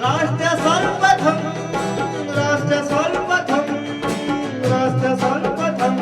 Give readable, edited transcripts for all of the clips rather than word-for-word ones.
राष्ट्र सर्वप्रथम, राष्ट्र सर्वप्रथम, राष्ट्र सर्वप्रथम,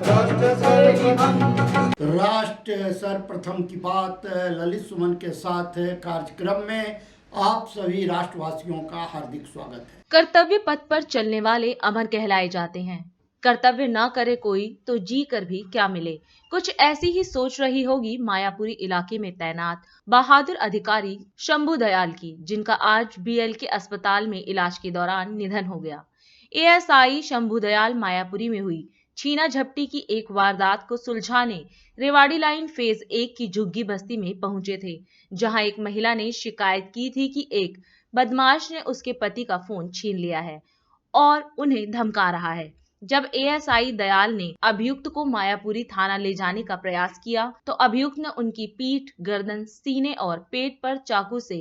राष्ट्र सर्वप्रथम। राष्ट्र सर्वप्रथम की बात ललित सुमन के साथ कार्यक्रम में आप सभी राष्ट्रवासियों का हार्दिक स्वागत है। कर्तव्य पथ पर चलने वाले अमर कहलाए जाते हैं। कर्तव्य ना करे कोई तो जी कर भी क्या मिले। कुछ ऐसी ही सोच रही होगी मायापुरी इलाके में तैनात बहादुर अधिकारी शंभू दयाल की, जिनका आज बीएलके अस्पताल में इलाज के दौरान निधन हो गया। एएसआई शंभू दयाल मायापुरी में हुई छीना झपटी की एक वारदात को सुलझाने रेवाड़ी लाइन फेज 1 की झुग्गी बस्ती में पहुंचे थे, जहां एक महिला ने शिकायत की थी कि एक बदमाश ने उसके पति का फोन छीन लिया है और उन्हें धमका रहा है। जब एएसआई दयाल ने अभियुक्त को मायापुरी थाना ले जाने का प्रयास किया तो अभियुक्त ने उनकी पीठ, गर्दन, सीने और पेट पर चाकू से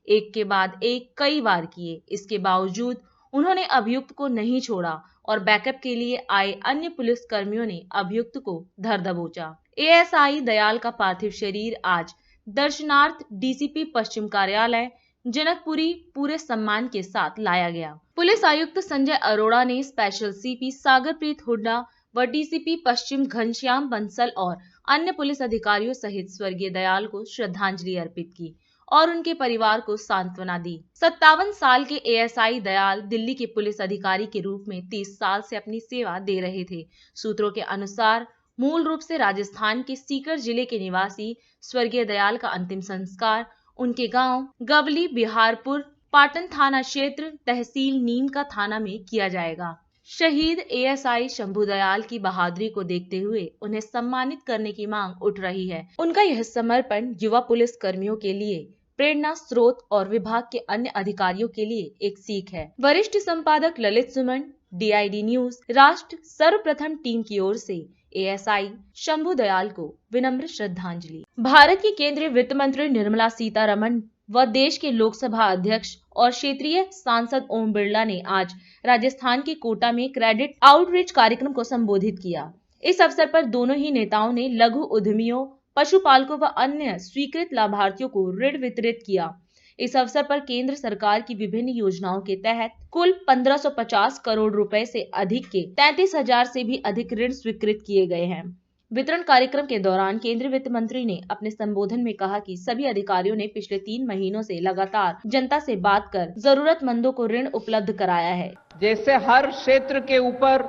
एक के बाद एक कई वार किए। इसके बावजूद उन्होंने अभियुक्त को नहीं छोड़ा और बैकअप के लिए आए अन्य पुलिस कर्मियों ने अभियुक्त को धर दबोचा। एएसआई दयाल का पार्थिव शरीर आज दर्शनार्थ डीसीपी पश्चिम कार्यालय जनकपुरी पूरे सम्मान के साथ लाया गया। पुलिस आयुक्त संजय अरोड़ा ने स्पेशल सीपी सागरप्रीत हुड्डा व डीसीपी पश्चिम घनश्याम बंसल और अन्य पुलिस अधिकारियों सहित स्वर्गीय दयाल को श्रद्धांजलि अर्पित की और उनके परिवार को सांत्वना दी। 57 साल के एएसआई दयाल दिल्ली के पुलिस अधिकारी के रूप में 30 साल से अपनी सेवा दे रहे थे। सूत्रों के अनुसार मूल रूप से राजस्थान के सीकर जिले के निवासी स्वर्गीय दयाल का अंतिम संस्कार उनके गांव गवली बिहारपुर पाटन थाना क्षेत्र तहसील नीम का थाना में किया जाएगा। शहीद एएसआई शंभू दयाल की बहादुरी को देखते हुए उन्हें सम्मानित करने की मांग उठ रही है। उनका यह समर्पण युवा पुलिस कर्मियों के लिए प्रेरणा स्रोत और विभाग के अन्य अधिकारियों के लिए एक सीख है। वरिष्ठ संपादक ललित सुमन, डीआईडी न्यूज, राष्ट्र सर्वप्रथम टीम की ओर से एएसआई शंभू दयाल को विनम्र श्रद्धांजलि। भारत की केंद्रीय वित्त मंत्री निर्मला सीतारमण व देश के लोकसभा अध्यक्ष और क्षेत्रीय सांसद ओम बिरला ने आज राजस्थान के कोटा में क्रेडिट आउटरीच कार्यक्रम को संबोधित किया। इस अवसर पर दोनों ही नेताओं ने लघु उद्यमियों, पशुपालकों व अन्य स्वीकृत लाभार्थियों को ऋण वितरित किया। इस अवसर पर केंद्र सरकार की विभिन्न योजनाओं के तहत कुल 1550 करोड़ रुपए से अधिक के 33,000 से भी अधिक ऋण स्वीकृत किए गए हैं। वितरण कार्यक्रम के दौरान केंद्रीय वित्त मंत्री ने अपने संबोधन में कहा कि सभी अधिकारियों ने पिछले 3 महीनों से लगातार जनता से बात कर जरूरतमंदों को ऋण उपलब्ध कराया है। जैसे हर क्षेत्र के ऊपर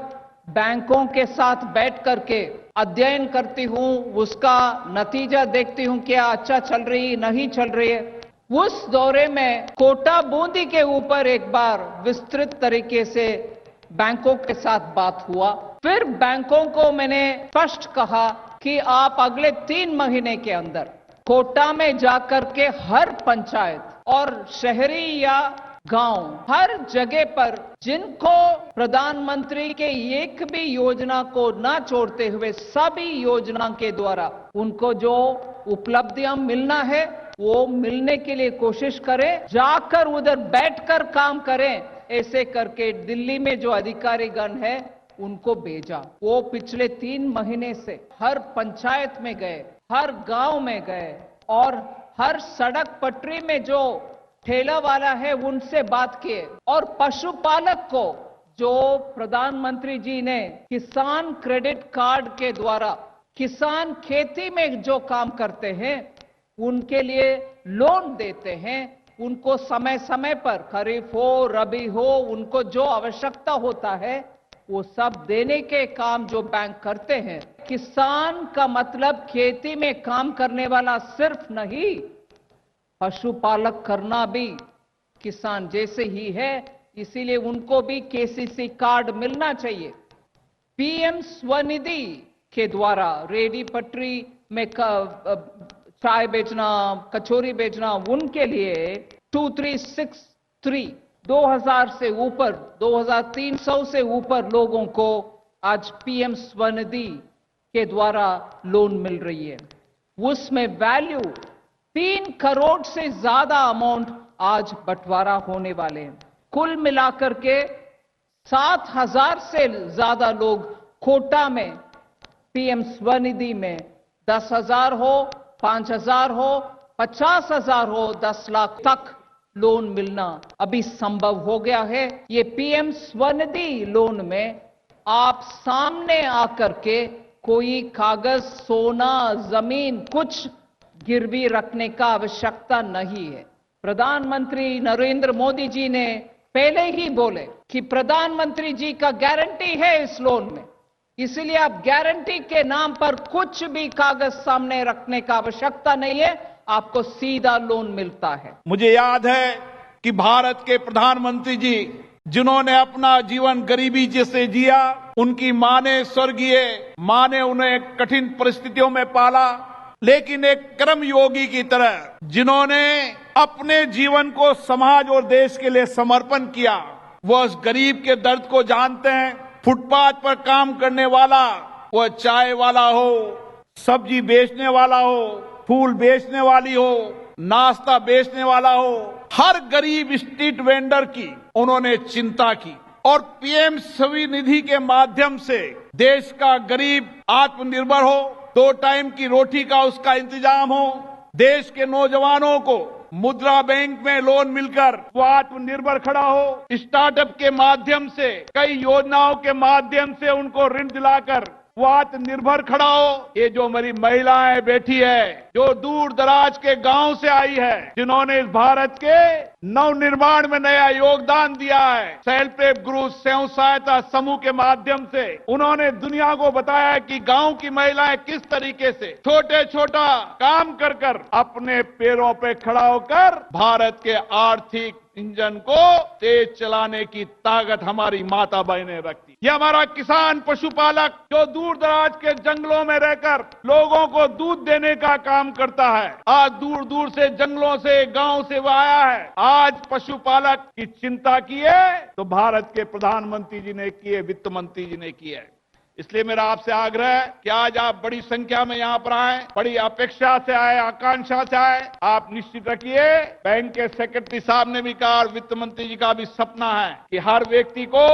बैंकों के साथ बैठ करके अध्ययन करती हूँ, उसका नतीजा देखती हूँ, क्या अच्छा चल रही नहीं चल रही है। उस दौरे में कोटा बूंदी के ऊपर एक बार विस्तृत तरीके से बैंकों के साथ बात हुआ। फिर बैंकों को मैंने स्पष्ट कहा कि आप अगले 3 महीने के अंदर कोटा में जाकर के हर पंचायत और शहरी या गांव, हर जगह पर जिनको प्रधानमंत्री के एक भी योजना को ना छोड़ते हुए सभी योजना के द्वारा उनको जो उपलब्धियां मिलना है वो मिलने के लिए कोशिश करें, जाकर उधर बैठकर काम करें। ऐसे करके दिल्ली में जो अधिकारीगण है उनको भेजा। वो पिछले 3 महीने से हर पंचायत में गए, हर गांव में गए और हर सड़क पटरी में जो ठेला वाला है उनसे बात किए और पशुपालक को जो प्रधानमंत्री जी ने किसान क्रेडिट कार्ड के द्वारा किसान खेती में जो काम करते हैं उनके लिए लोन देते हैं, उनको समय समय पर खरीफ हो रबी हो उनको जो आवश्यकता होता है वो सब देने के काम जो बैंक करते हैं। किसान का मतलब खेती में काम करने वाला सिर्फ नहीं, पशुपालक करना भी किसान जैसे ही है, इसीलिए उनको भी केसीसी कार्ड मिलना चाहिए। पीएम स्वनिधि के द्वारा रेडी पटरी में चाय बेचना, कचौरी बेचना, उनके लिए 2363 2000 से ऊपर 2300 से ऊपर लोगों को आज पीएम स्वनिधि के द्वारा लोन मिल रही है। उसमें वैल्यू 3 करोड़ से ज्यादा अमाउंट आज बंटवारा होने वाले हैं। कुल मिलाकर के 7000 से ज्यादा लोग कोटा में पीएम स्वनिधि में 10,000 हो, 5,000 हो, 50,000 हो, 10 लाख तक लोन मिलना अभी संभव हो गया है। ये पीएम स्वनिधि लोन में आप सामने आकर के कोई कागज, सोना, जमीन कुछ गिरवी रखने का आवश्यकता नहीं है। प्रधानमंत्री नरेंद्र मोदी जी ने पहले ही बोले कि प्रधानमंत्री जी का गारंटी है इस लोन में, इसलिए आप गारंटी के नाम पर कुछ भी कागज सामने रखने का आवश्यकता नहीं है, आपको सीधा लोन मिलता है। मुझे याद है कि भारत के प्रधानमंत्री जी जिन्होंने अपना जीवन गरीबी से जिया, उनकी मां ने, स्वर्गीय मां ने उन्हें कठिन परिस्थितियों में पाला, लेकिन एक कर्मयोगी की तरह जिन्होंने अपने जीवन को समाज और देश के लिए समर्पण किया, वह उस गरीब के दर्द को जानते हैं। फुटपाथ पर काम करने वाला, वह चाय वाला हो, सब्जी बेचने वाला हो, फूल बेचने वाली हो, नाश्ता बेचने वाला हो, हर गरीब स्ट्रीट वेंडर की उन्होंने चिंता की और पीएम स्वनिधि के माध्यम से देश का गरीब आत्मनिर्भर हो, 2 टाइम की रोटी का उसका इंतजाम हो, देश के नौजवानों को मुद्रा बैंक में लोन मिलकर वो आत्मनिर्भर खड़ा हो, स्टार्टअप के माध्यम से, कई योजनाओं के माध्यम से उनको ऋण दिलाकर वो आत्मनिर्भर खड़ा हो। ये जो हमारी महिलाएं बैठी है, जो दूर दराज के गांव से आई है, जिन्होंने इस भारत के नवनिर्माण में नया योगदान दिया है, सेल्फ हेल्प ग्रुप, स्वयं सहायता समूह के माध्यम से उन्होंने दुनिया को बताया कि गांव की महिलाएं किस तरीके से छोटे छोटा काम कर कर अपने पैरों पे खड़ा होकर भारत के आर्थिक इंजन को तेज चलाने की ताकत हमारी माता बहनें रखती। ये हमारा किसान पशुपालक जो दूर दराज के जंगलों में रहकर लोगों को दूध देने का काम करता है, आज दूर दूर से जंगलों से, गांव से वो आया है, आज पशुपालक की चिंता की है तो भारत के प्रधानमंत्री जी ने की है, वित्त मंत्री जी ने की है। इसलिए मेरा आपसे आग्रह है कि आज आप बड़ी संख्या में यहाँ पर आए, बड़ी अपेक्षा से आए, आकांक्षा से आए, आप निश्चित रखिए, बैंक के सेक्रेटरी साहब ने भी कहा और वित्त मंत्री जी का भी सपना है कि हर व्यक्ति को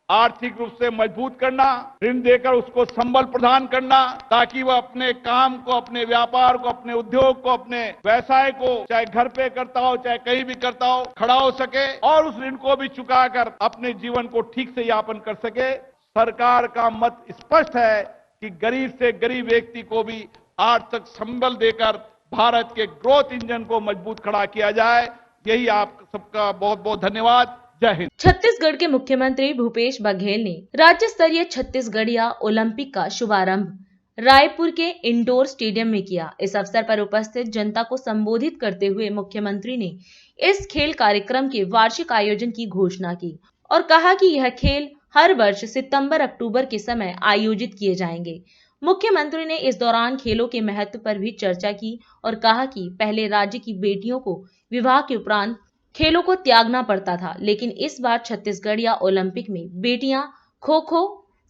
आर्थिक रूप से मजबूत करना, ऋण देकर उसको संबल प्रदान करना, ताकि वह अपने काम को, अपने व्यापार को, अपने उद्योग को, अपने व्यवसाय को, चाहे घर पे करता हो चाहे कहीं भी करता हो, खड़ा हो सके और उस ऋण को भी चुकाकर अपने जीवन को ठीक से यापन कर सके। सरकार का मत स्पष्ट है कि गरीब से गरीब व्यक्ति को भी आर्थिक संबल देकर भारत के ग्रोथ इंजन को मजबूत खड़ा किया जाए। यही आप सबका बहुत बहुत धन्यवाद। जय हिंद। छत्तीसगढ़ के मुख्यमंत्री भूपेश बघेल ने राज्य स्तरीय छत्तीसगढ़िया ओलंपिक का शुभारंभ रायपुर के इंडोर स्टेडियम में किया। इस अवसर पर उपस्थित जनता को संबोधित करते हुए मुख्यमंत्री ने इस खेल कार्यक्रम के वार्षिक आयोजन की घोषणा की और कहा कि यह खेल हर वर्ष सितंबर-अक्टूबर के समय आयोजित किए जाएंगे। मुख्यमंत्री ने इस दौरान खेलों के महत्व पर भी चर्चा की और कहा कि पहले राज्य की बेटियों को विवाह के उपरांत खेलों को त्यागना पड़ता था, लेकिन इस बार छत्तीसगढ़िया ओलंपिक में बेटियां खो खो,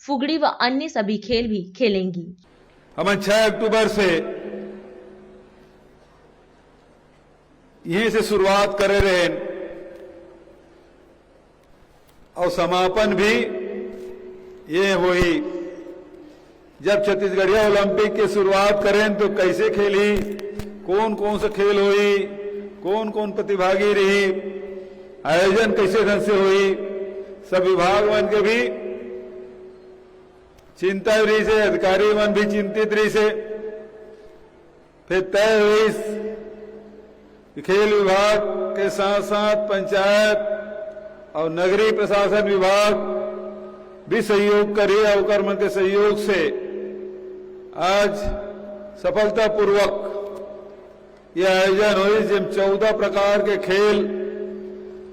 फुगड़ी व अन्य सभी खेल भी खेलेंगी। हम 6 अक्टूबर से यहीं से शुरुआत करे रहे और समापन भी ये हुई। जब छत्तीसगढ़िया ओलंपिक की शुरुआत करें तो कैसे खेली, कौन कौन से खेल हुई, कौन कौन प्रतिभागी रही, आयोजन कैसे ढंग से हुई, सब विभाग वन के भी चिंता रही से, अधिकारी मन भी चिंतित रही से। फिर तय हुई कि खेल विभाग के साथ साथ पंचायत और नगरीय प्रशासन विभाग भी सहयोग करिए और कर्म के सहयोग से आज सफलतापूर्वक यह आयोजन हुई, जिन 14 प्रकार के खेल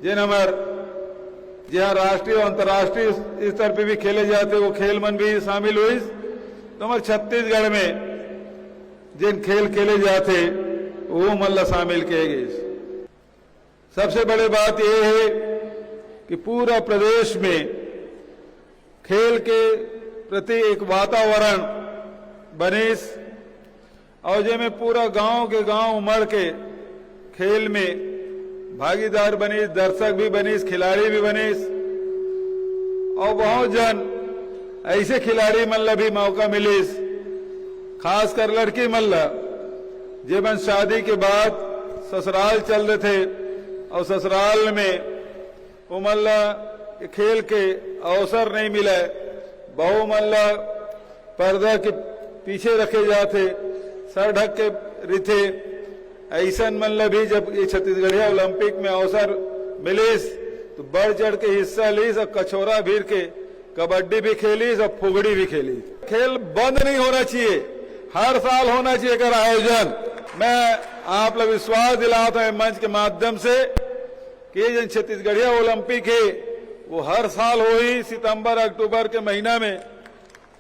जिन हमार जहाँ राष्ट्रीय और अंतर्राष्ट्रीय स्तर पे भी खेले जाते वो खेल मन भी शामिल हुई। तो हमारे छत्तीसगढ़ में जिन खेल खेले जाते वो मल्ला शामिल किए गए। सबसे बड़ी बात यह है कि पूरा प्रदेश में खेल के प्रति एक वातावरण बनीस और जिसमें पूरा गांव के गांव उमड़ के खेल में भागीदार बनीस, दर्शक भी बनीस, खिलाड़ी भी बनीस और बहुत जन ऐसे खिलाड़ी मल्ला भी मौका मिलीस, खासकर लड़की मल्ला जीवन शादी के बाद ससुराल चल रहे थे और ससुराल में वो मल्ला खेल के अवसर नहीं मिला। बहु मल्ला पर्दा के पीछे रखे जाते, सर ढक के रिथे। ऐसा मल्ला भी जब ये छत्तीसगढ़िया ओलंपिक में अवसर मिलीस तो बढ़ चढ़ के हिस्सा लीस और कछोरा भीर के कबड्डी भी खेलीस और फुगड़ी भी खेली। खेल बंद नहीं होना चाहिए, हर साल होना चाहिए कर आयोजन। मैं आप लोग विश्वास दिलाता हूं मंच के माध्यम से कि ये जो छत्तीसगढ़िया ओलंपिक है वो हर साल हो ही, सितंबर अक्टूबर के महीना में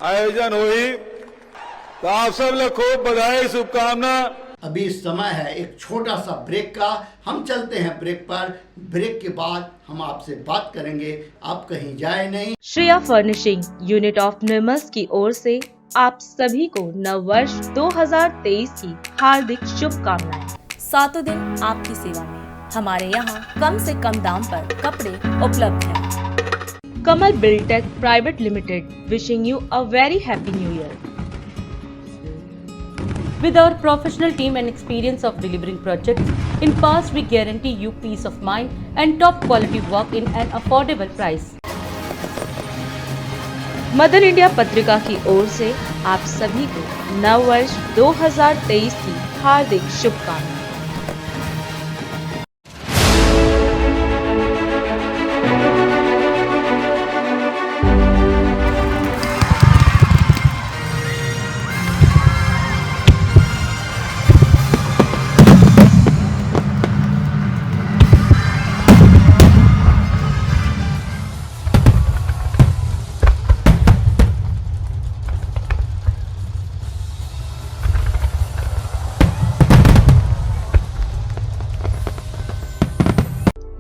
आयोजन हो ही। तो आप सब लोग खूब बधाई, शुभकामना। अभी समय है एक छोटा सा ब्रेक का, हम चलते हैं ब्रेक पर। ब्रेक के बाद हम आपसे बात करेंगे, आप कहीं जाए नहीं। श्रेया फर्निशिंग यूनिट ऑफ निर्मल्स की ओर से आप सभी को नव वर्ष 2023 की हार्दिक शुभकामनाएं। सातों दिन आपकी सेवा में हमारे यहाँ कम से कम दाम पर कपड़े उपलब्ध हैं। Kamal Biltech private limited wishing you a very happy new year. With our professional team and experience of delivering projects, in past we guarantee you peace of mind and top quality work in an affordable price. Mother India पत्रिका की ओर से आप सभी को नव वर्ष 2023 की हार्दिक शुभकामनाएं।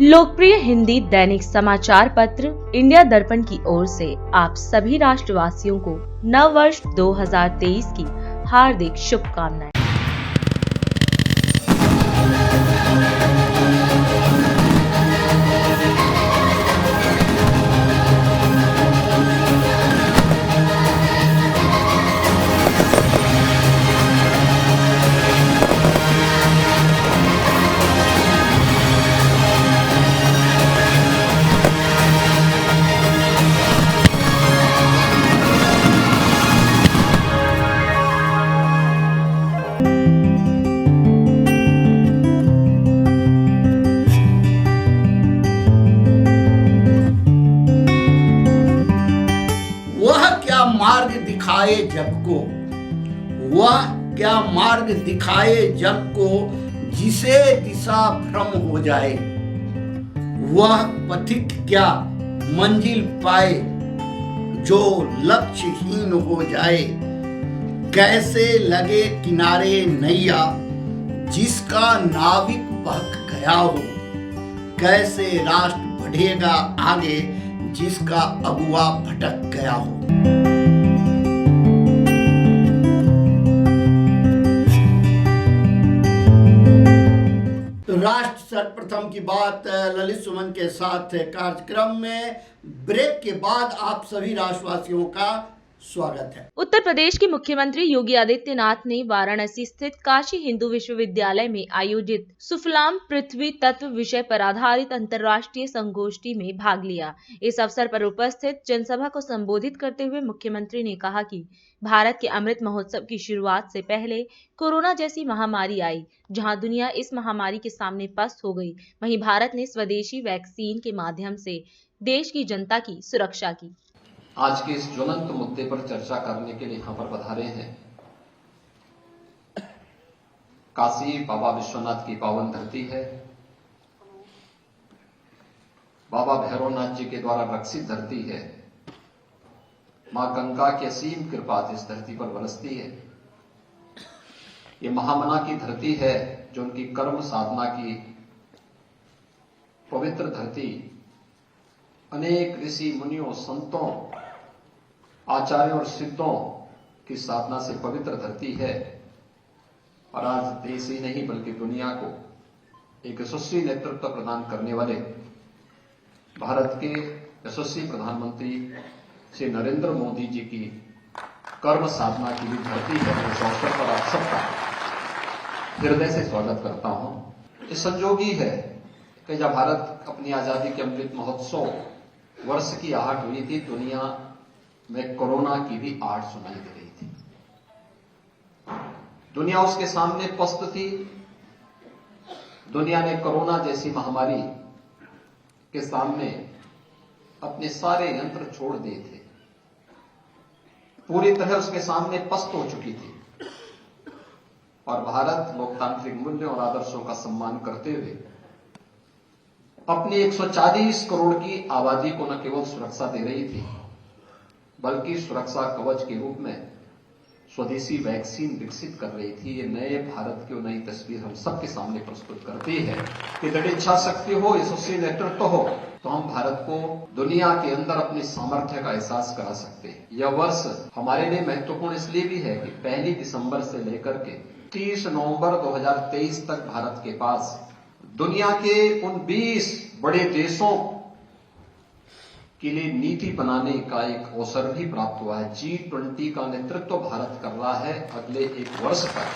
लोकप्रिय हिंदी दैनिक समाचार पत्र इंडिया दर्पण की ओर से आप सभी राष्ट्रवासियों को नव वर्ष 2023 की हार्दिक शुभकामनाएं। दिखाए जग को, वह क्या मार्ग दिखाए जग को, जिसे दिशा भ्रम हो जाए। वह पथिक क्या मंजिल पाए, जो लक्ष्यहीन हो जाए। कैसे लगे किनारे नैया, जिसका नाविक बहक गया हो। कैसे राष्ट्र बढ़ेगा आगे, जिसका अगुआ भटक गया हो। राष्ट्र सर्वप्रथम की बात ललित सुमन के साथ कार्यक्रम में। ब्रेक के बाद आप सभी राष्ट्रवासियों का स्वागत है। उत्तर प्रदेश के मुख्यमंत्री योगी आदित्यनाथ ने वाराणसी स्थित काशी हिंदू विश्वविद्यालय में आयोजित सुफलाम पृथ्वी तत्व विषय पर आधारित अंतर्राष्ट्रीय संगोष्ठी में भाग लिया। इस अवसर पर उपस्थित जनसभा को संबोधित करते हुए मुख्यमंत्री ने कहा कि भारत के अमृत महोत्सव की शुरुआत से पहले कोरोना जैसी महामारी आई, जहां दुनिया इस महामारी के सामने पस्त हो गई, वहीं भारत ने स्वदेशी वैक्सीन के माध्यम से देश की जनता की सुरक्षा की। आज के इस ज्वलंत मुद्दे पर चर्चा करने के लिए यहां पर पधारे हैं। काशी बाबा विश्वनाथ की पावन धरती है, बाबा भैरवनाथ जी के द्वारा रक्षित धरती है। मां गंगा की असीम कृपा इस धरती पर बरसती है। ये महामना की धरती है, जो उनकी कर्म साधना की पवित्र धरती, अनेक ऋषि मुनियों, संतों, आचार्यों और सिद्धों की साधना से पवित्र धरती है। और आज देश ही नहीं बल्कि दुनिया को एक यशस्वी नेतृत्व प्रदान करने वाले भारत के यशस्वी प्रधानमंत्री श्री नरेंद्र मोदी जी की कर्म साधना की भी धरती है। इस अवसर पर आप सबका हृदय से स्वागत करता हूं। ये संजोगी है कि जब भारत अपनी आजादी के अमृत महोत्सव वर्ष की आहट हुई थी, दुनिया में कोरोना की भी आहट सुनाई दे रही थी। दुनिया उसके सामने पस्त थी। दुनिया ने कोरोना जैसी महामारी के सामने अपने सारे यंत्र छोड़ दिए थे, पूरी तरह उसके सामने पस्त हो चुकी थी। और भारत लोकतांत्रिक मूल्यों और आदर्शों का सम्मान करते हुए अपनी 140 करोड़ की आबादी को न केवल सुरक्षा दे रही थी, बल्कि सुरक्षा कवच के रूप में स्वदेशी वैक्सीन विकसित कर रही थी। ये नए भारत की नई तस्वीर हम सबके सामने प्रस्तुत करती है कि दृढ़ इच्छा शक्ति हो, यशस्वी नेतृत्व हो, तो हम भारत को दुनिया के अंदर अपने सामर्थ्य का एहसास करा सकते हैं। यह वर्ष हमारे लिए महत्वपूर्ण इसलिए भी है कि 1 दिसंबर से लेकर के 30 नवंबर 2023 तक भारत के पास दुनिया के उन 20 बड़े देशों के लिए नीति बनाने का एक अवसर भी प्राप्त हुआ है। G20 का नेतृत्व भारत कर रहा है अगले 1 वर्ष तक।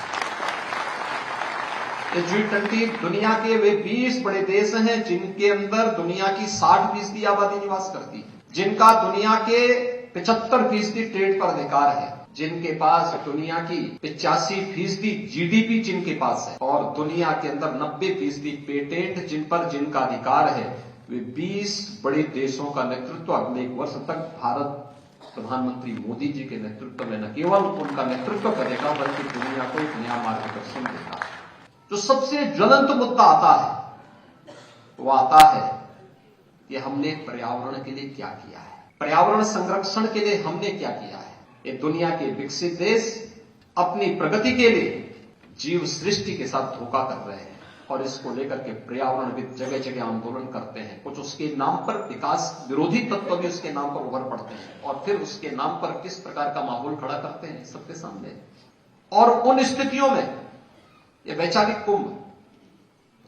ये G20 दुनिया के वे 20 बड़े देश हैं जिनके अंदर दुनिया की 60% आबादी निवास करती है, जिनका दुनिया के 75% ट्रेड पर अधिकार है, जिनके पास दुनिया की 85% जीडीपी जिनके पास है, और दुनिया के अंदर 90% पेटेंट जिन पर जिनका अधिकार है। वे 20 बड़े देशों का नेतृत्व अगले 1 वर्ष तक भारत प्रधानमंत्री मोदी जी के नेतृत्व में न केवल उनका नेतृत्व करेगा, बल्कि दुनिया को एक नया मार्गदर्शन देगा। जो सबसे ज्वलंत मुद्दा आता है वो आता है कि हमने पर्यावरण के लिए क्या किया है, पर्यावरण संरक्षण के लिए हमने क्या किया है। ये दुनिया के विकसित देश अपनी प्रगति के लिए जीव सृष्टि के साथ धोखा कर रहे हैं और इसको लेकर के पर्यावरणविद जगह जगह आंदोलन करते हैं। कुछ उसके नाम पर विकास विरोधी तत्व भी उसके नाम पर उभर पड़ते हैं और फिर उसके नाम पर किस प्रकार का माहौल खड़ा करते हैं सबके सामने। और उन स्थितियों में ये वैचारिक कुंभ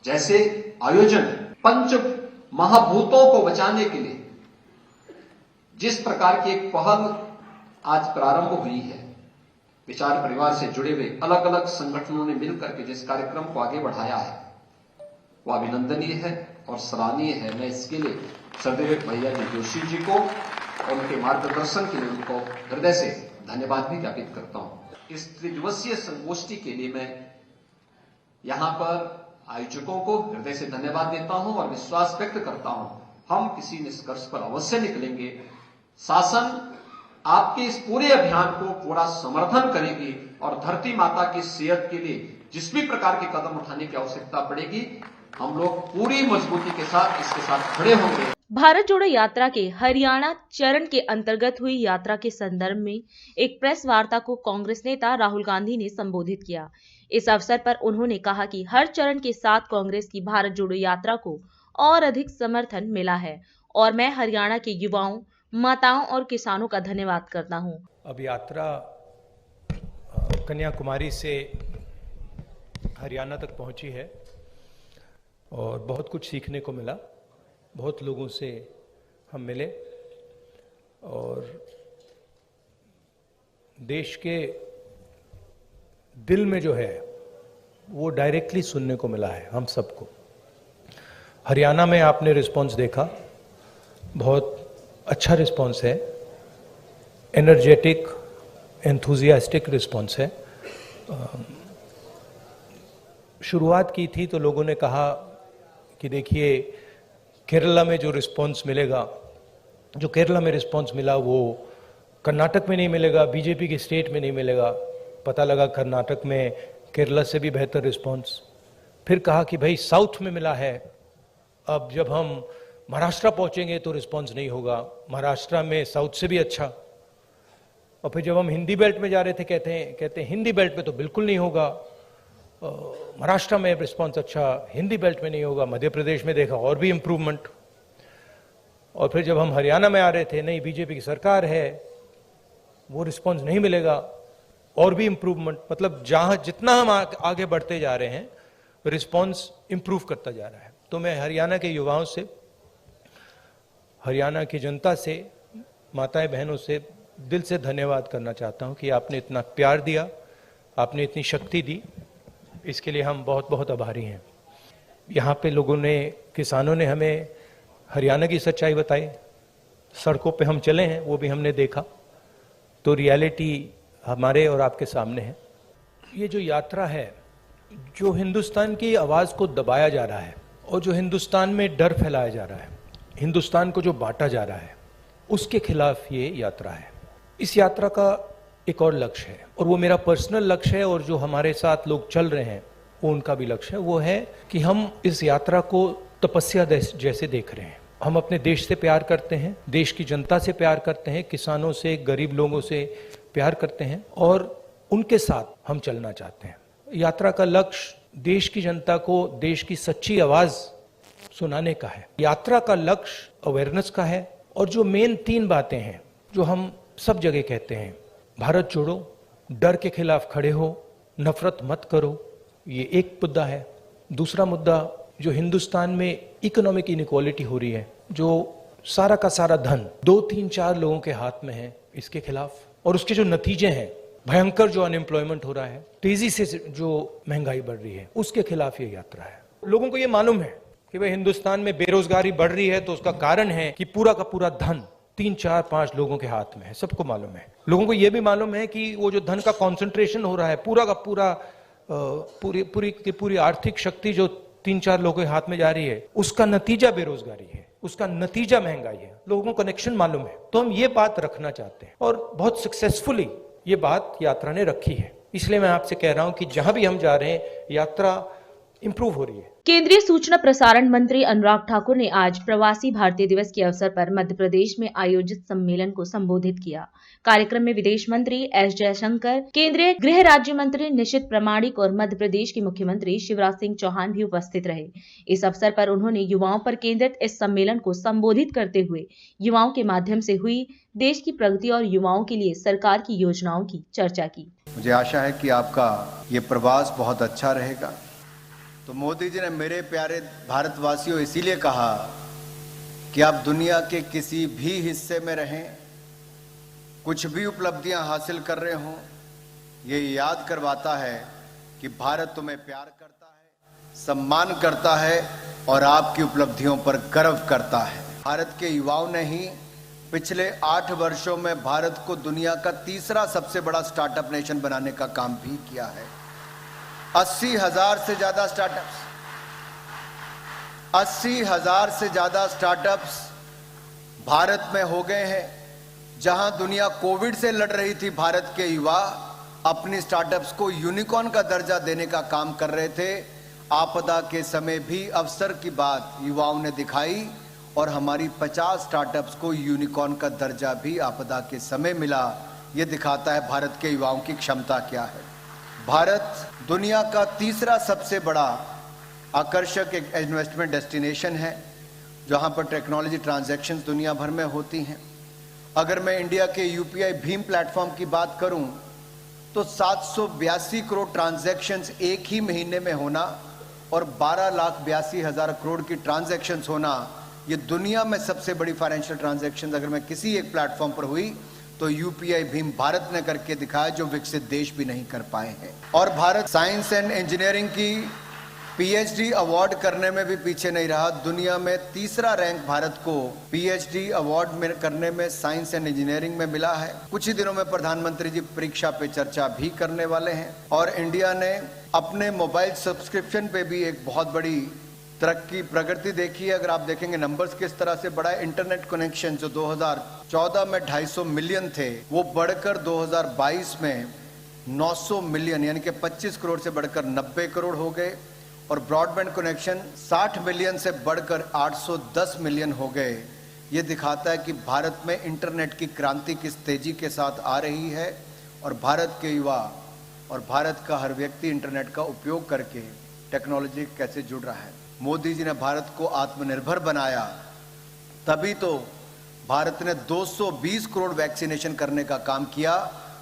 जैसे आयोजन पंच महाभूतों को बचाने के लिए जिस प्रकार की एक पहल आज प्रारंभ हुई है, विचार परिवार से जुड़े हुए अलग अलग संगठनों ने मिलकर के जिस कार्यक्रम को आगे बढ़ाया है वो अभिनंदनीय है और सराहनीय है। मैं इसके लिए सदैव भैया जी जोशी जी को और उनके मार्गदर्शन के लिए उनको हृदय से धन्यवाद भी ज्ञापित करता हूं। इस त्रिदिवसीय संगोष्ठी के लिए मैं यहां पर आयोजकों को हृदय से धन्यवाद देता हूं और विश्वास व्यक्त करता हूं हम किसी निष्कर्ष पर अवश्य निकलेंगे। शासन आपके इस पूरे अभियान को पूरा समर्थन करेगी और धरती माता की सेहत के लिए जिस भी प्रकार के कदम उठाने की आवश्यकता पड़ेगी हम लोग पूरी मजबूती के साथ इसके साथ खड़े होंगे। भारत जोड़ो यात्रा के हरियाणा चरण के अंतर्गत हुई यात्रा के संदर्भ में एक प्रेस वार्ता को कांग्रेस नेता राहुल गांधी ने संबोधित किया। इस अवसर पर उन्होंने कहा कि हर चरण के साथ कांग्रेस की भारत जोड़ो यात्रा को और अधिक समर्थन मिला है और मैं हरियाणा के युवाओं, माताओं और किसानों का धन्यवाद करता हूं। अब यात्रा कन्याकुमारी से हरियाणा तक पहुंची है और बहुत कुछ सीखने को मिला, बहुत लोगों से हम मिले और देश के दिल में जो है वो डायरेक्टली सुनने को मिला है हम सबको। हरियाणा में आपने रिस्पांस देखा, बहुत अच्छा रिस्पांस है, एनर्जेटिक एंथुजियास्टिक रिस्पांस है। शुरुआत की थी तो लोगों ने कहा कि देखिए केरला में जो रिस्पांस मिलेगा, जो केरला में रिस्पांस मिला वो कर्नाटक में नहीं मिलेगा, बीजेपी के स्टेट में नहीं मिलेगा। पता लगा कर्नाटक में केरला से भी बेहतर रिस्पांस। फिर कहा कि भाई साउथ में मिला है, अब जब हम महाराष्ट्र पहुंचेंगे तो रिस्पांस नहीं होगा, महाराष्ट्र में साउथ से भी अच्छा। और फिर जब हम हिंदी बेल्ट में जा रहे थे कहते हैं हिंदी बेल्ट में तो बिल्कुल नहीं होगा, महाराष्ट्र में रिस्पांस अच्छा, हिंदी बेल्ट में नहीं होगा। मध्य प्रदेश में देखा और भी इम्प्रूवमेंट। और फिर जब हम हरियाणा में आ रहे थे, नहीं बीजेपी की सरकार है, वो रिस्पांस नहीं मिलेगा, और भी इम्प्रूवमेंट। मतलब जहां जितना हम आगे बढ़ते जा रहे हैं रिस्पांस इम्प्रूव करता जा रहा है। तो मैं हरियाणा के युवाओं से, हरियाणा की जनता से, माताएं बहनों से दिल से धन्यवाद करना चाहता हूं कि आपने इतना प्यार दिया, आपने इतनी शक्ति दी, इसके लिए हम बहुत बहुत आभारी हैं। यहाँ पे लोगों ने, किसानों ने हमें हरियाणा की सच्चाई बताई, सड़कों पे हम चले हैं वो भी हमने देखा, तो रियलिटी हमारे और आपके सामने है। ये जो यात्रा है, जो हिंदुस्तान की आवाज़ को दबाया जा रहा है और जो हिंदुस्तान में डर फैलाया जा रहा है, हिंदुस्तान को जो बांटा जा रहा है, उसके खिलाफ ये यात्रा है। इस यात्रा का एक और लक्ष्य है और वो मेरा पर्सनल लक्ष्य है और जो हमारे साथ लोग चल रहे हैं वो उनका भी लक्ष्य है। वो है कि हम इस यात्रा को तपस्या जैसे देख रहे हैं। हम अपने देश से प्यार करते हैं, देश की जनता से प्यार करते हैं, किसानों से, गरीब लोगों से प्यार करते हैं और उनके साथ हम चलना चाहते हैं। यात्रा का लक्ष्य देश की जनता को देश की सच्ची आवाज सुनाने का है। यात्रा का लक्ष्य अवेयरनेस का है और जो मेन 3 बातें हैं जो हम सब जगह कहते हैं, भारत जोड़ो, डर के खिलाफ खड़े हो, नफरत मत करो, ये एक मुद्दा है। दूसरा मुद्दा जो हिंदुस्तान में इकोनॉमिक इनइक्वालिटी हो रही है, जो सारा का सारा धन 2, 3, 4 लोगों के हाथ में है, इसके खिलाफ, और उसके जो नतीजे हैं, भयंकर जो अनएम्प्लॉयमेंट हो रहा है, तेजी से जो महंगाई बढ़ रही है, उसके खिलाफ ये यात्रा है। लोगों को ये मालूम है कि भाई हिंदुस्तान में बेरोजगारी बढ़ रही है तो उसका कारण है कि पूरा का पूरा धन 3, 4, 5 लोगों के हाथ में है, सबको मालूम है। लोगों को यह भी मालूम है कि वो जो धन का कॉन्सेंट्रेशन हो रहा है, पूरा का पूरा पूरी आर्थिक शक्ति जो 3, 4 लोगों के हाथ में जा रही है, उसका नतीजा बेरोजगारी है, उसका नतीजा महंगाई है। लोगों को कनेक्शन मालूम है, तो हम ये बात रखना चाहते हैं और बहुत सक्सेसफुली ये बात यात्रा ने रखी है। इसलिए मैं आपसे कह रहा हूं कि जहां भी हम जा रहे हैं, यात्रा इंप्रूव हो रही है। केंद्रीय सूचना प्रसारण मंत्री अनुराग ठाकुर ने आज प्रवासी भारतीय दिवस के अवसर पर मध्य प्रदेश में आयोजित सम्मेलन को संबोधित किया। कार्यक्रम में विदेश मंत्री एस जयशंकर, केंद्रीय गृह राज्य मंत्री निशित प्रामाणिक और मध्य प्रदेश के मुख्यमंत्री शिवराज सिंह चौहान भी उपस्थित रहे। इस अवसर पर उन्होंने युवाओं पर केंद्रित इस सम्मेलन को संबोधित करते हुए युवाओं के माध्यम से हुई देश की प्रगति और युवाओं के लिए सरकार की योजनाओं की चर्चा की। मुझे आशा है कि आपका ये प्रवास बहुत अच्छा रहेगा। तो मोदी जी ने मेरे प्यारे भारतवासियों इसीलिए कहा कि आप दुनिया के किसी भी हिस्से में रहें, कुछ भी उपलब्धियां हासिल कर रहे हों, ये याद करवाता है कि भारत तुम्हें प्यार करता है, सम्मान करता है और आपकी उपलब्धियों पर गर्व करता है। भारत के युवाओं ने ही पिछले 8 वर्षों में भारत को दुनिया का 3रा सबसे बड़ा स्टार्टअप नेशन बनाने का काम भी किया है। 80,000 से ज्यादा स्टार्टअप्स, 80,000 से ज्यादा स्टार्टअप्स भारत में हो गए हैं। जहां दुनिया कोविड से लड़ रही थी, भारत के युवा अपनी स्टार्टअप्स को यूनिकॉर्न का दर्जा देने का काम कर रहे थे। आपदा के समय भी अवसर की बात युवाओं ने दिखाई और हमारी 50 स्टार्टअप्स को यूनिकॉर्न का दर्जा भी आपदा के समय मिला। यह दिखाता है भारत के युवाओं की क्षमता क्या है। भारत दुनिया का 3रा सबसे बड़ा आकर्षक एक इन्वेस्टमेंट डेस्टिनेशन है, जहां पर टेक्नोलॉजी ट्रांजैक्शंस दुनिया भर में होती हैं। अगर मैं इंडिया के यूपीआई भीम प्लेटफॉर्म की बात करूं तो 782 करोड़ ट्रांजैक्शंस एक ही महीने में होना और 12,82,000 करोड़ की ट्रांजैक्शंस होना, ये दुनिया में सबसे बड़ी फाइनेंशियल ट्रांजैक्शंस अगर मैं किसी एक प्लेटफॉर्म पर हुई तो यूपीआई भीम भारत ने करके दिखाया, जो विकसित देश भी नहीं कर पाए हैं। और भारत साइंस एंड इंजीनियरिंग की पीएचडी अवार्ड करने में भी पीछे नहीं रहा। दुनिया में 3रा रैंक भारत को पीएचडी अवार्ड में करने में साइंस एंड इंजीनियरिंग में मिला है। कुछ ही दिनों में प्रधानमंत्री जी परीक्षा पे चर्चा भी करने वाले हैं और इंडिया ने अपने मोबाइल सब्सक्रिप्शन पे भी एक बहुत बड़ी तरक्की प्रगति देखी है। अगर आप देखेंगे नंबर्स किस तरह से बढ़ा है, इंटरनेट कनेक्शन जो 2014 में 250 मिलियन थे, वो बढ़कर 2022 में 900 मिलियन यानी कि 25 करोड़ से बढ़कर 90 करोड़ हो गए और ब्रॉडबैंड कनेक्शन 60 मिलियन से बढ़कर 810 मिलियन हो गए। ये दिखाता है कि भारत में इंटरनेट की क्रांति किस तेजी के साथ आ रही है और भारत के युवा और भारत का हर व्यक्ति इंटरनेट का उपयोग करके टेक्नोलॉजी कैसे जुड़ रहा है। मोदी जी ने भारत को आत्मनिर्भर बनाया, तभी तो भारत ने 220 करोड़ वैक्सीनेशन करने का काम किया,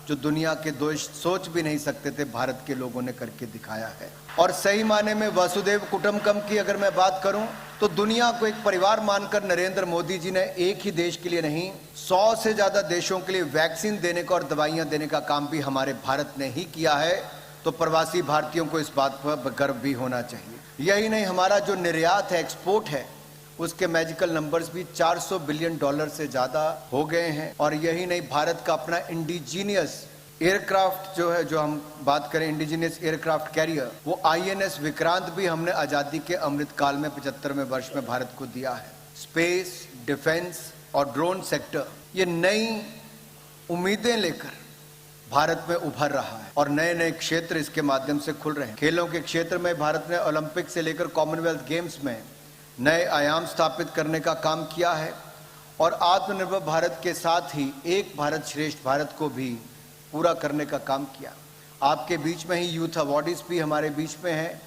जो दुनिया के देश सोच भी नहीं सकते थे, भारत के लोगों ने करके दिखाया है। और सही माने में वसुदेव कुटुंबकम की अगर मैं बात करूं तो दुनिया को एक परिवार मानकर नरेंद्र मोदी जी ने एक ही देश के लिए नहीं 100 से ज्यादा देशों के लिए वैक्सीन देने का और दवाइयां देने का काम भी हमारे भारत ने ही किया है। तो प्रवासी भारतीयों को इस बात पर गर्व भी होना चाहिए। यही नहीं, हमारा जो निर्यात है, एक्सपोर्ट है, उसके मैजिकल नंबर्स भी $400 बिलियन से ज्यादा हो गए हैं। और यही नहीं, भारत का अपना इंडिजीनियस एयरक्राफ्ट जो है, जो हम बात करें इंडिजीनियस एयरक्राफ्ट कैरियर, वो INS विक्रांत भी हमने आजादी के अमृत काल में 75वें वर्ष में भारत को दिया है। स्पेस, डिफेंस और ड्रोन सेक्टर ये नई उम्मीदें लेकर भारत में उभर रहा है और नए नए क्षेत्र इसके माध्यम से खुल रहे हैं। खेलों के क्षेत्र में भारत ने ओलंपिक से लेकर कॉमनवेल्थ गेम्स में नए आयाम स्थापित करने का काम किया है और आत्मनिर्भर भारत के साथ ही एक भारत श्रेष्ठ भारत को भी पूरा करने का काम किया। आपके बीच में ही यूथ अवार्डीज भी हमारे बीच में हैं,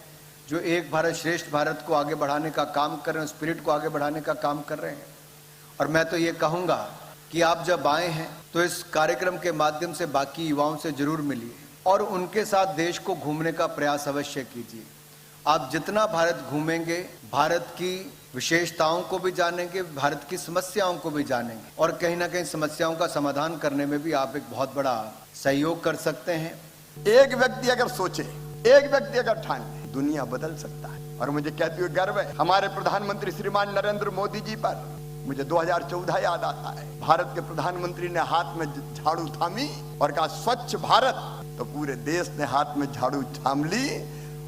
जो एक भारत श्रेष्ठ भारत को आगे बढ़ाने का काम कर रहे हैं, स्पिरिट को आगे बढ़ाने का काम कर रहे हैं। और मैं तो ये कहूँगा कि आप जब आए हैं तो इस कार्यक्रम के माध्यम से बाकी युवाओं से जरूर मिलिए और उनके साथ देश को घूमने का प्रयास अवश्य कीजिए। आप जितना भारत घूमेंगे, भारत की विशेषताओं को भी जानेंगे, भारत की समस्याओं को भी जानेंगे और कहीं ना कहीं समस्याओं का समाधान करने में भी आप एक बहुत बड़ा सहयोग कर सकते हैं। एक व्यक्ति अगर सोचे, एक व्यक्ति अगर ठान ले, दुनिया बदल सकता है। और मुझे कहते हुए गर्व है हमारे प्रधानमंत्री श्रीमान नरेंद्र मोदी जी पर। मुझे 2014 याद आता है, भारत के प्रधानमंत्री ने हाथ में झाड़ू थामी और कहा स्वच्छ भारत, तो पूरे देश ने हाथ में झाड़ू थाम ली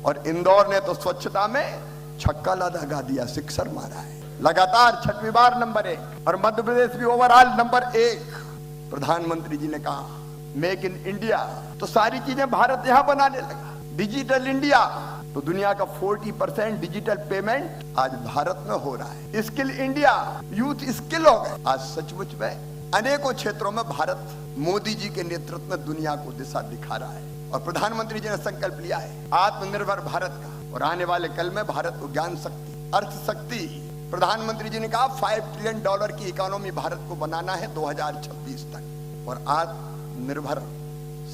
और इंदौर ने तो स्वच्छता में छक्का लगा दिया, सिक्सर मारा है। लगातार 6वीं बार नंबर 1 और मध्य प्रदेश भी ओवरऑल नंबर 1। प्रधानमंत्री जी ने कहा मेक इन इंडिया, तो सारी चीजें भारत यहां बनाने लगा। डिजिटल इंडिया, तो दुनिया का 40% डिजिटल पेमेंट आज भारत में हो रहा है। स्किल इंडिया, यूथ स्किल हो गए। आज सचमुच में अनेकों क्षेत्रों में भारत मोदी जी के नेतृत्व में दुनिया को दिशा दिखा रहा है और प्रधानमंत्री जी ने संकल्प लिया है आत्मनिर्भर भारत का। और आने वाले कल में भारत को ज्ञान शक्ति, अर्थ शक्ति, प्रधानमंत्री जी ने कहा $5 ट्रिलियन की इकोनॉमी भारत को बनाना है 2026 तक और आत्मनिर्भर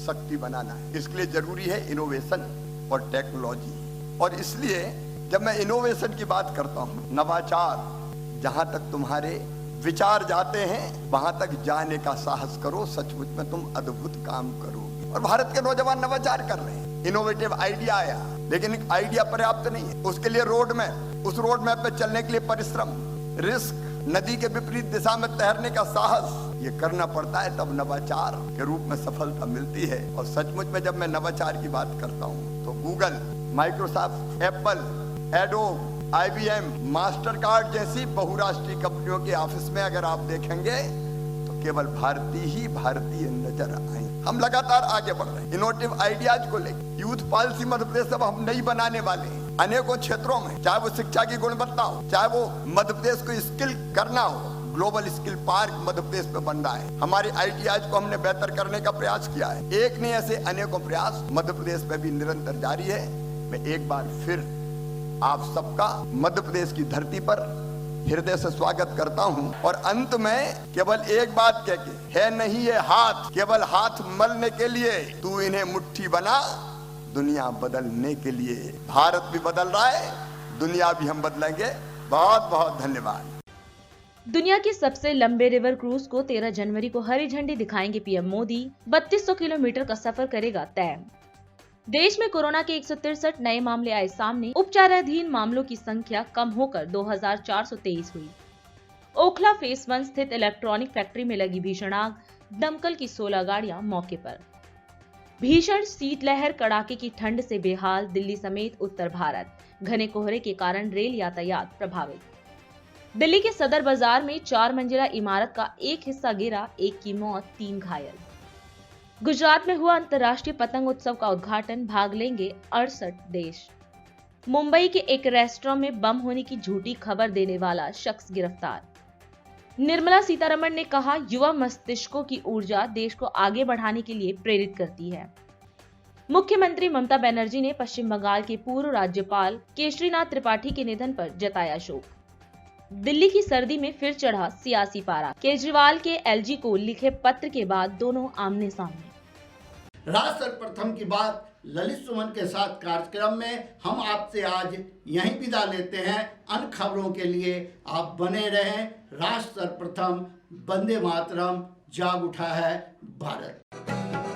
शक्ति बनाना है। इसके लिए जरूरी है इनोवेशन और टेक्नोलॉजी। और इसलिए जब मैं इनोवेशन की बात करता हूं, नवाचार, जहां तक तुम्हारे विचार जाते हैं वहां तक जाने का साहस करो, सचमुच में तुम अद्भुत काम करोगे। और भारत के नौजवान नवाचार कर रहे हैं, इनोवेटिव आइडिया आया, लेकिन एक आइडिया पर्याप्त नहीं है। उसके लिए रोड मैप, उस रोड मैप पे चलने के लिए परिश्रम, रिस्क, नदी के विपरीत दिशा में तैरने का साहस, ये करना पड़ता है, तब नवाचार के रूप में सफलता मिलती है। और सचमुच में जब मैं नवाचार की बात करता हूँ तो Google, Microsoft, Apple, adobe, IBM, master card जैसी बहुराष्ट्रीय कंपनियों के ऑफिस में अगर आप देखेंगे तो केवल भारतीय नजर आए। हम लगातार आगे बढ़ रहे हैं इनोवेटिव आइडियाज को लेकर। यूथ पॉलिसी मध्य प्रदेश अब हम नई बनाने वाले हैं अनेकों क्षेत्रों में, चाहे वो शिक्षा की गुणवत्ता हो, चाहे वो मध्य प्रदेश को स्किल करना हो। Global skill park Madhya Pradesh में बन रहा है। हमारे ITIs को हमने बेहतर करने का प्रयास किया है। एक नहीं, ऐसे अनेकों प्रयास मध्य प्रदेश में भी निरंतर जारी है। मैं एक बार फिर आप सबका मध्य प्रदेश की धरती पर हृदय से स्वागत करता हूं और अंत में केवल एक बात कह के, है नहीं ये हाथ केवल हाथ मलने के लिए, तू इन्हें मुट्ठी बना दुनिया बदलने के लिए। भारत भी बदल रहा है, दुनिया भी हम बदलेंगे। बहुत बहुत धन्यवाद। दुनिया के सबसे लंबे रिवर क्रूज को 13 जनवरी को हरी झंडी दिखाएंगे पीएम मोदी। 3200 किलोमीटर का सफर करेगा तय। देश में कोरोना के 163 नए मामले आए सामने। उपचाराधीन मामलों की संख्या कम होकर 2423 हुई। ओखला फेस 1 स्थित इलेक्ट्रॉनिक फैक्ट्री में लगी भीषण आग, दमकल की 16 गाड़ियां मौके पर। भीषण शीतलहर, कड़ाके की ठंड से बेहाल दिल्ली समेत उत्तर भारत। घने कोहरे के कारण रेल यातायात प्रभावित। दिल्ली के सदर बाजार में 4 मंजिला इमारत का एक हिस्सा गिरा, 1 की मौत, 3 घायल। गुजरात में हुआ अंतर्राष्ट्रीय पतंग उत्सव का उद्घाटन, भाग लेंगे 68 देश। मुंबई के एक रेस्टोरेंट में बम होने की झूठी खबर देने वाला शख्स गिरफ्तार। निर्मला सीतारमण ने कहा, युवा मस्तिष्कों की ऊर्जा देश को आगे बढ़ाने के लिए प्रेरित करती है। मुख्यमंत्री ममता बनर्जी ने पश्चिम बंगाल के पूर्व राज्यपाल केशरीनाथ त्रिपाठी के निधन पर जताया शोक। दिल्ली की सर्दी में फिर चढ़ा सियासी पारा। केजरीवाल के LG को लिखे पत्र के बाद दोनों आमने सामने। राष्ट्र सर्वप्रथम की बात ललित सुमन के साथ कार्यक्रम में हम आपसे आज यहीं विदा लेते हैं। अन्य खबरों के लिए आप बने रहें। राष्ट्र सर्वप्रथम, वंदे मातरम, जाग उठा है भारत।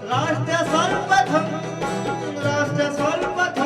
राष्ट्र सर्वप्रथम, राष्ट्र सर्वप्रथम।